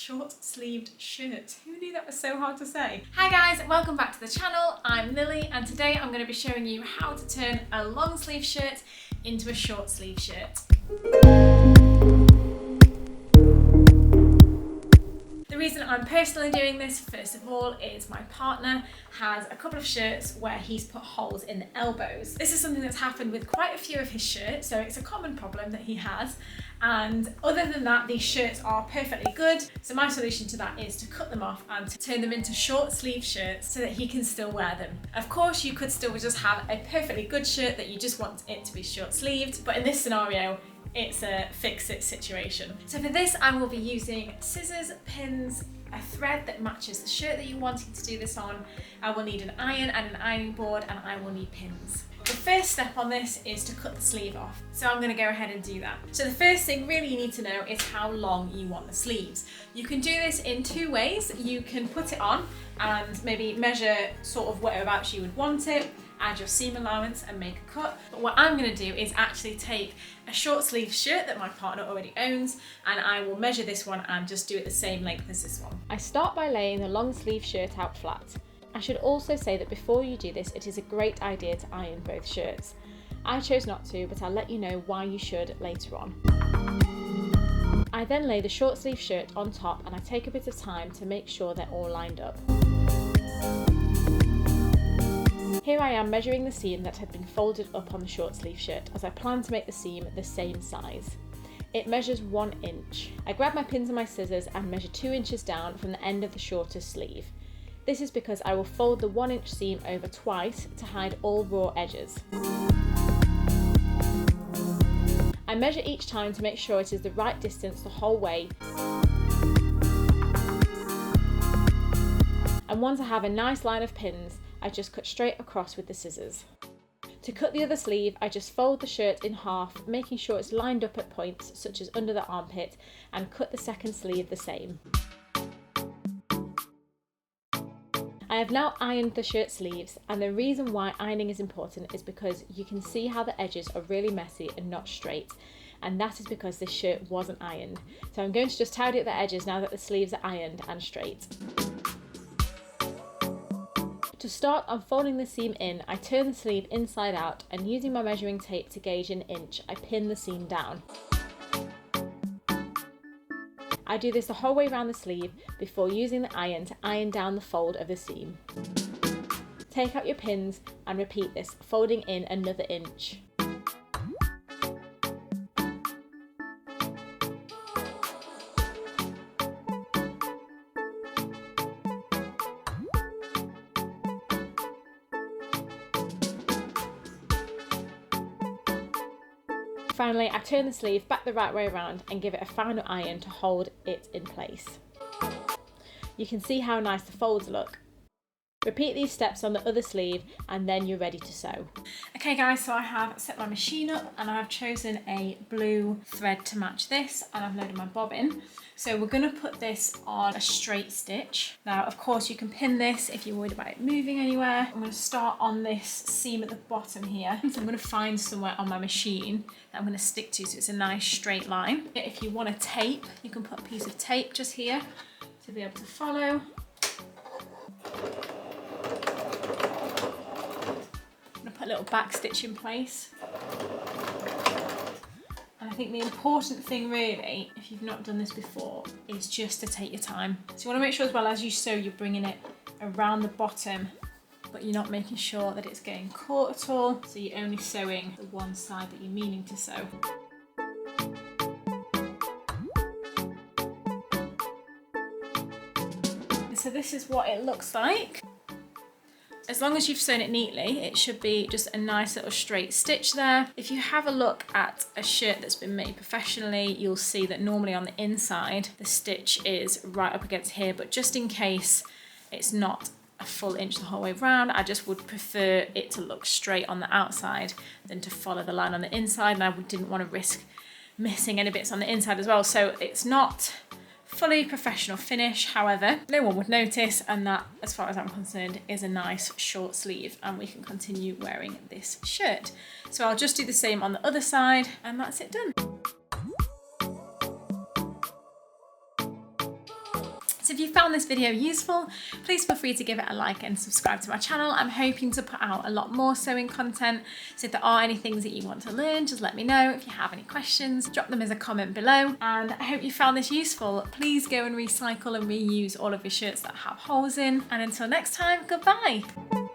short-sleeved shirt. Who knew that was so hard to say? Hi guys, welcome back to the channel. I'm Lily and today I'm going to be showing you how to turn a long sleeve shirt into a short sleeve shirt. The reason I'm personally doing this, first of all, is my partner has a couple of shirts where he's put holes in the elbows. This is something that's happened with quite a few of his shirts, so it's a common problem that he has. And other than that, these shirts are perfectly good. So my solution to that is to cut them off and to turn them into short sleeve shirts so that he can still wear them. Of course, you could still just have a perfectly good shirt that you just want it to be short sleeved, but in this scenario, it's a fix-it situation. So for this, I will be using scissors, pins, a thread that matches the shirt that you're wanting to do this on. I will need an iron and an ironing board, and I will need pins. The first step on this is to cut the sleeve off. So I'm going to go ahead and do that. So the first thing really you need to know is how long you want the sleeves. You can do this in two ways. You can put it on and maybe measure sort of whereabouts you would want it, add your seam allowance and make a cut. But what I'm going to do is actually take a short sleeve shirt that my partner already owns, and I will measure this one and just do it the same length as this one. I start by laying the long sleeve shirt out flat. I should also say that before you do this, it is a great idea to iron both shirts. I chose not to, but I'll let you know why you should later on. I then lay the short sleeve shirt on top and I take a bit of time to make sure they're all lined up. Here I am measuring the seam that had been folded up on the short sleeve shirt as I plan to make the seam the same size. It measures 1 inch. I grab my pins and my scissors and measure 2 inches down from the end of the shortest sleeve. This is because I will fold the 1 inch seam over twice to hide all raw edges. I measure each time to make sure it is the right distance the whole way. And once I have a nice line of pins, I just cut straight across with the scissors. To cut the other sleeve, I just fold the shirt in half, making sure it's lined up at points such as under the armpit, and cut the second sleeve the same. I have now ironed the shirt sleeves, and the reason why ironing is important is because you can see how the edges are really messy and not straight, and that is because this shirt wasn't ironed. So I'm going to just tidy up the edges now that the sleeves are ironed and straight. To start, I'm folding the seam in. I turn the sleeve inside out, and using my measuring tape to gauge an inch, I pin the seam down. I do this the whole way around the sleeve before using the iron to iron down the fold of the seam. Take out your pins and repeat this, folding in another inch. Finally, I turn the sleeve back the right way around and give it a final iron to hold it in place. You can see how nice the folds look. Repeat these steps on the other sleeve and then you're ready to sew. Okay guys, so I have set my machine up and I've chosen a blue thread to match this, and I've loaded my bobbin. So we're going to put this on a straight stitch. Now of course you can pin this if you're worried about it moving anywhere. I'm going to start on this seam at the bottom here. So I'm going to find somewhere on my machine that I'm going to stick to so it's a nice straight line. If you want a tape, you can put a piece of tape just here to be able to follow. Put a little back stitch in place. And I think the important thing really, if you've not done this before, is just to take your time. So you want to make sure as well as you sew, you're bringing it around the bottom, but you're not making sure that it's getting caught at all. So you're only sewing the one side that you're meaning to sew. So this is what it looks like. As long as you've sewn it neatly, it should be just a nice little straight stitch there. If you have a look at a shirt that's been made professionally, you'll see that normally on the inside, the stitch is right up against here, but just in case it's not a full inch the whole way around, I just would prefer it to look straight on the outside than to follow the line on the inside, and I didn't want to risk missing any bits on the inside as well. So it's not fully professional finish, however, no one would notice, and that, as far as I'm concerned, is a nice short sleeve, and we can continue wearing this shirt. So I'll just do the same on the other side, and that's it done. So if you found this video useful, please feel free to give it a like and subscribe to my channel. I'm hoping to put out a lot more sewing content. So if there are any things that you want to learn, just let me know. If you have any questions, drop them as a comment below. And I hope you found this useful. Please go and recycle and reuse all of your shirts that have holes in. And until next time, goodbye.